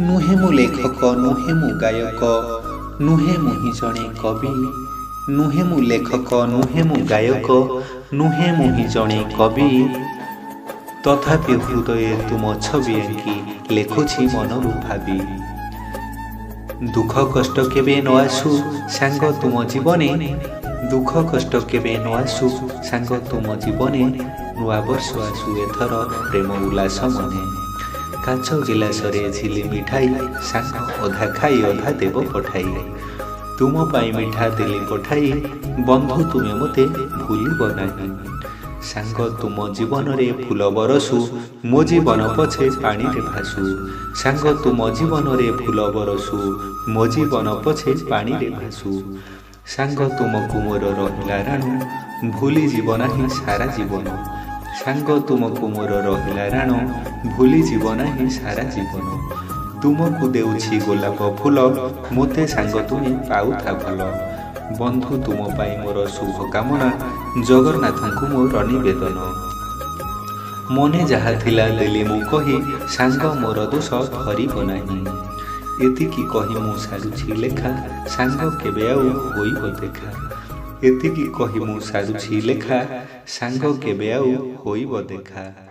नुहे मु लेखक नुहे मु गायक नुहे मुहि जणे कवि नुहे मु लेखक नुहे मु गायक नुहे मुहि जणे कवि तथापि हृदय तुम छवि आंकी लेखुछि मनरु भाबी दुख कष्ट केबे न आसु सांग तुम जीवने दुख कष्ट केबे न आसु सांग तुम जीवने नुआ वर्ष आसु एथर प्रेम उल्लास मने काच गिलास रे झिली मिठाई सांग अधा खाई अधा देव पठाई तुम पाई मिठा दिली पठाई बंधु तुमे मते भूलिब नाही सांग तुम जीवन रे फूल बरसु मो जीवन पछे पानी रे भासु सांग तुम जीवन रे फूल बरसु मो जीवन पछे पानी रे भासु सांग तुमको मोर रहिला राणु भूली जीव नाही सारा जीवन सांग तुमको मोर रहिला राणु भूली जीव नाही सारा जीवन तुमको देउछि गोलाप फूल मोते सांग तुमे पाउथा भल बंधु तुम पाई मोर शुभ कामना जगन्नाथ मोर निवेदन मने जहा थिला देली मु कही सांग मोर दोष धरिब नाही एतिकी कही मु सारुछि लेखा सांग केबे आउ होइब देखा एतिकी कही मु सारुछि लेखा सांग केबे आउ होइब देखा।